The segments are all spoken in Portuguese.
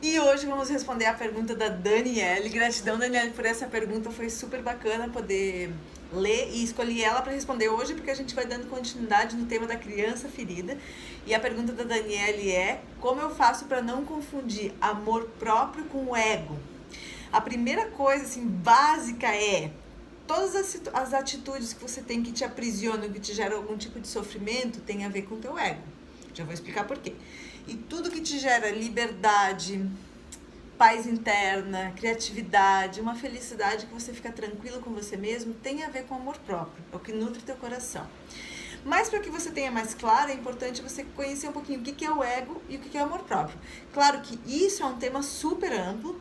E hoje vamos responder a pergunta da Daniele. Gratidão, Daniele, por essa pergunta. Foi super bacana poder ler e escolhi ela para responder hoje, porque a gente vai dando continuidade no tema da criança ferida. E a pergunta da Daniele é: como eu faço para não confundir amor próprio com o ego? A primeira coisa, assim, básica é: todas as atitudes que você tem que te aprisionam, que te geram algum tipo de sofrimento, tem a ver com o teu ego. Já vou explicar por quê. E tudo que te gera liberdade, paz interna, criatividade, uma felicidade que você fica tranquilo com você mesmo, tem a ver com amor próprio, é o que nutre teu coração. Mas para que você tenha mais claro, é importante você conhecer um pouquinho o que é o ego e o que é o amor próprio. Claro que isso é um tema super amplo.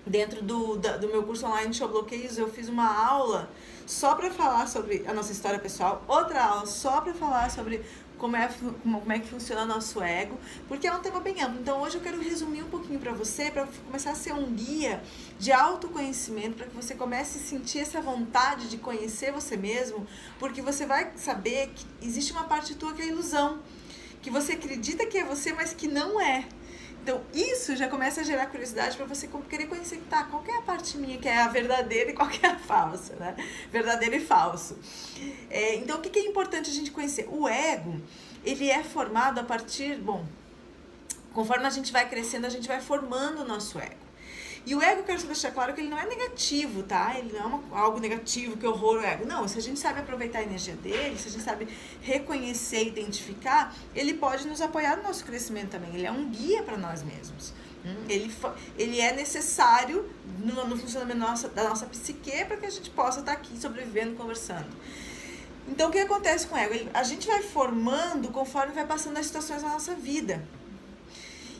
Dentro do meu curso online Show Bloqueios, eu fiz uma aula só para falar sobre a nossa história pessoal, outra aula só para falar sobre como é que funciona o nosso ego, porque é um tema bem amplo. Então hoje eu quero resumir um pouquinho para você, para começar a ser um guia de autoconhecimento, para que você comece a sentir essa vontade de conhecer você mesmo, porque você vai saber que existe uma parte tua que é ilusão, que você acredita que é você, mas que não é. Então, isso já começa a gerar curiosidade para você querer conhecer, tá, qual que é a parte minha que é a verdadeira e qual que é a falsa, né? Verdadeiro e falso. Então, o que é importante a gente conhecer? O ego, ele é formado a partir, conforme a gente vai crescendo, a gente vai formando o nosso ego. E o ego, eu quero deixar claro que ele não é negativo, tá? Ele não é algo negativo, que horror o ego. Não, se a gente sabe aproveitar a energia dele, se a gente sabe reconhecer, identificar, ele pode nos apoiar no nosso crescimento também. Ele é um guia para nós mesmos. Ele é necessário no funcionamento da nossa psique para que a gente possa estar aqui sobrevivendo, conversando. Então, o que acontece com o ego? A gente vai formando conforme vai passando as situações da nossa vida.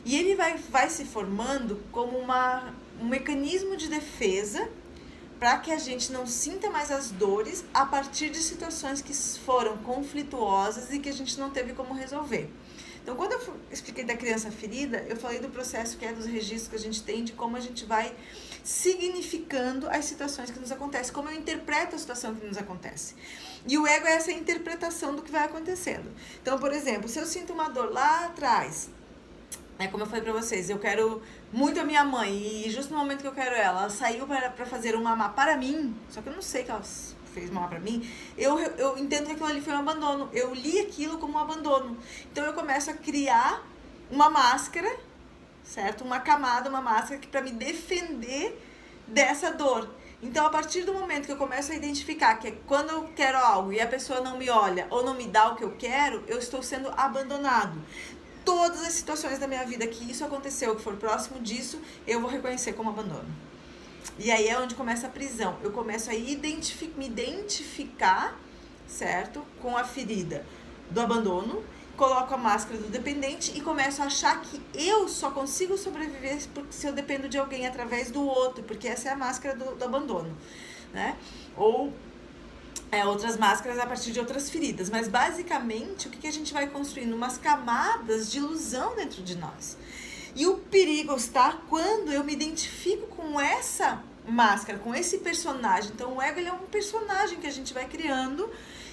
E ele vai se formando como um mecanismo de defesa para que a gente não sinta mais as dores a partir de situações que foram conflituosas e que a gente não teve como resolver. Então, quando eu expliquei da criança ferida, eu falei do processo que é dos registros que a gente tem, de como a gente vai significando as situações que nos acontecem, como eu interpreto a situação que nos acontece. E o ego é essa interpretação do que vai acontecendo. Então, por exemplo, se eu sinto uma dor lá atrás, como eu falei pra vocês, eu quero muito a minha mãe e justo no momento que eu quero ela saiu pra fazer um mamá para mim, só que eu não sei que ela fez mamá pra mim, eu entendo que aquilo ali foi um abandono, eu li aquilo como um abandono. Então eu começo a criar uma máscara, certo? Uma camada, uma máscara que pra me defender dessa dor. Então, a partir do momento que eu começo a identificar que quando eu quero algo e a pessoa não me olha ou não me dá o que eu quero, eu estou sendo abandonado. Todas as situações da minha vida que isso aconteceu, que for próximo disso, eu vou reconhecer como abandono. E aí é onde começa a prisão. Eu começo a me identificar, certo? Com a ferida do abandono, coloco a máscara do dependente e começo a achar que eu só consigo sobreviver se eu dependo de alguém através do outro, porque essa é a máscara do abandono, né? Ou outras máscaras a partir de outras feridas. Mas basicamente o que a gente vai construindo? Umas camadas de ilusão dentro de nós. E o perigo está quando eu me identifico com essa máscara, com esse personagem. Então o ego, ele é um personagem que a gente vai criando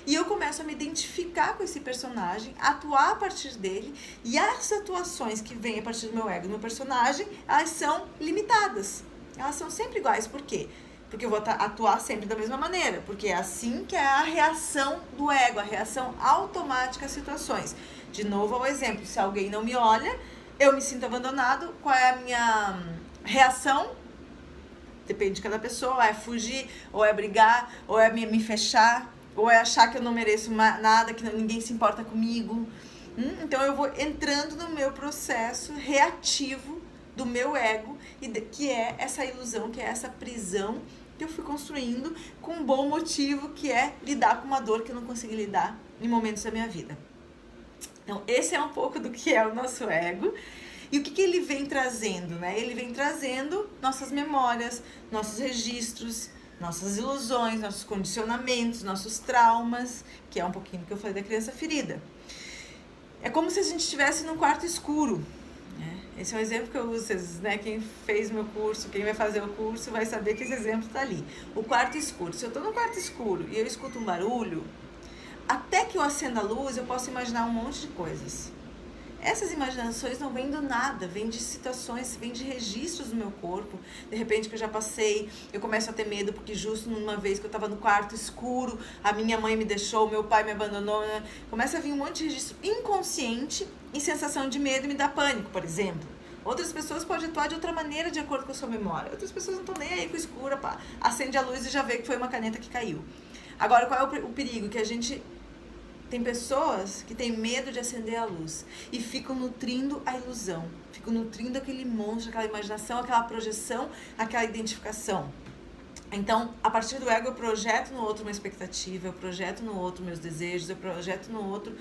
e eu começo a me identificar com esse personagem, atuar a partir dele, e as atuações que vêm a partir do meu ego, do meu personagem, elas são limitadas. Elas são sempre iguais. Por quê? Porque eu vou atuar sempre da mesma maneira, porque é assim que é a reação do ego, a reação automática às situações. De novo, ao exemplo, se alguém não me olha, eu me sinto abandonado, qual é a minha reação? Depende de cada pessoa, é fugir, ou é brigar, ou é me fechar, ou é achar que eu não mereço nada, que ninguém se importa comigo. Então eu vou entrando no meu processo reativo do meu ego, que é essa ilusão, que é essa prisão que eu fui construindo com um bom motivo, que é lidar com uma dor que eu não consegui lidar em momentos da minha vida. Então, esse é um pouco do que é o nosso ego. E o que ele vem trazendo, né? Ele vem trazendo nossas memórias, nossos registros, nossas ilusões, nossos condicionamentos, nossos traumas, que é um pouquinho do que eu falei da criança ferida. É como se a gente estivesse num quarto escuro. Esse é um exemplo que eu uso, né? Quem fez meu curso, quem vai fazer o curso vai saber que esse exemplo tá ali. O quarto escuro. Se eu tô no quarto escuro e eu escuto um barulho, até que eu acenda a luz, eu posso imaginar um monte de coisas. Essas imaginações não vêm do nada, vêm de situações, vêm de registros do meu corpo. De repente que eu já passei, eu começo a ter medo porque justo numa vez que eu estava no quarto escuro, a minha mãe me deixou, meu pai me abandonou, né? Começa a vir um monte de registro inconsciente e sensação de medo e me dá pânico, por exemplo. Outras pessoas podem atuar de outra maneira de acordo com a sua memória. Outras pessoas não estão nem aí com o escuro, pá. Acende a luz e já vê que foi uma caneta que caiu. Agora, qual é o perigo? Que a gente... Tem pessoas que têm medo de acender a luz e ficam nutrindo a ilusão, ficam nutrindo aquele monstro, aquela imaginação, aquela projeção, aquela identificação. Então, a partir do ego, eu projeto no outro uma expectativa, eu projeto no outro meus desejos, eu projeto no outro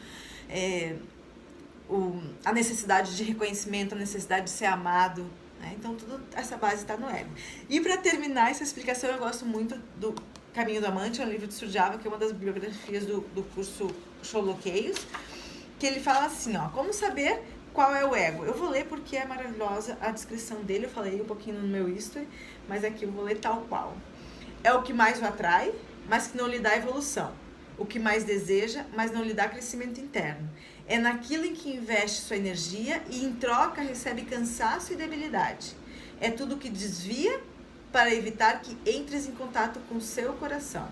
a necessidade de reconhecimento, a necessidade de ser amado. Né? Então, tudo essa base está no ego. E para terminar essa explicação, eu gosto muito do Caminho do Amante, é um livro de Surjava, que é uma das biografias do curso Xoloqueios, que ele fala assim, ó, como saber qual é o ego? Eu vou ler porque é maravilhosa a descrição dele, eu falei um pouquinho no meu history, mas aqui eu vou ler tal qual. É o que mais o atrai, mas que não lhe dá evolução. O que mais deseja, mas não lhe dá crescimento interno. É naquilo em que investe sua energia e em troca recebe cansaço e debilidade. É tudo que desvia para evitar que entres em contato com o seu coração.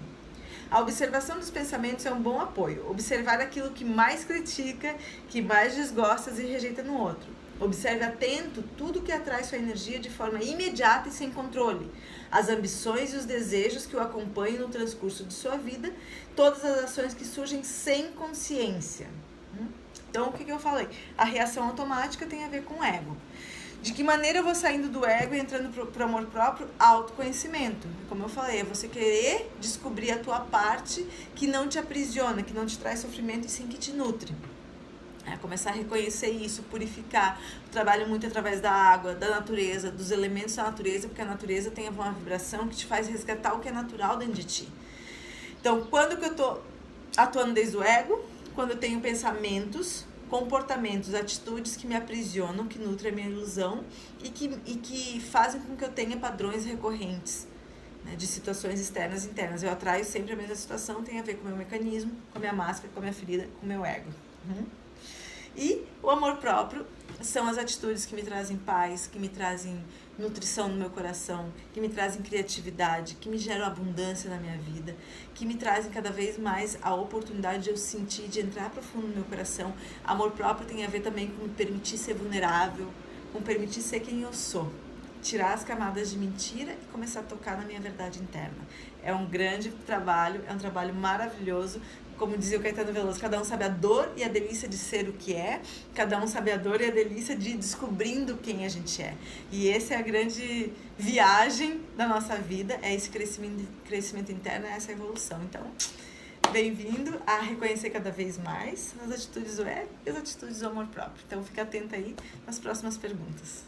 A observação dos pensamentos é um bom apoio. Observar aquilo que mais critica, que mais desgosta e rejeita no outro. Observe atento tudo que atrai sua energia de forma imediata e sem controle. As ambições e os desejos que o acompanham no transcurso de sua vida, todas as ações que surgem sem consciência. Então, o que eu falei? A reação automática tem a ver com o ego. De que maneira eu vou saindo do ego e entrando pro amor próprio? Autoconhecimento. Como eu falei, é você querer descobrir a tua parte que não te aprisiona, que não te traz sofrimento e sim que te nutre. É começar a reconhecer isso, purificar. Eu trabalho muito através da água, da natureza, dos elementos da natureza, porque a natureza tem uma vibração que te faz resgatar o que é natural dentro de ti. Então, quando que eu tô atuando desde o ego? Quando eu tenho pensamentos, comportamentos, atitudes que me aprisionam, que nutrem a minha ilusão e que fazem com que eu tenha padrões recorrentes, né, de situações externas e internas. Eu atraio sempre a mesma situação, tem a ver com o meu mecanismo, com a minha máscara, com a minha ferida, com o meu ego. E o amor próprio são as atitudes que me trazem paz, que me trazem nutrição no meu coração, que me trazem criatividade, que me geram abundância na minha vida, que me trazem cada vez mais a oportunidade de eu sentir, de entrar profundo no meu coração. Amor próprio tem a ver também com me permitir ser vulnerável, com permitir ser quem eu sou. Tirar as camadas de mentira e começar a tocar na minha verdade interna. É um grande trabalho, é um trabalho maravilhoso. Como dizia o Caetano Veloso, cada um sabe a dor e a delícia de ser o que é, cada um sabe a dor e a delícia de ir descobrindo quem a gente é. E essa é a grande viagem da nossa vida, é esse crescimento interno, é essa evolução. Então, bem-vindo a reconhecer cada vez mais as atitudes do ego e as atitudes do amor próprio. Então, fica atenta aí nas próximas perguntas.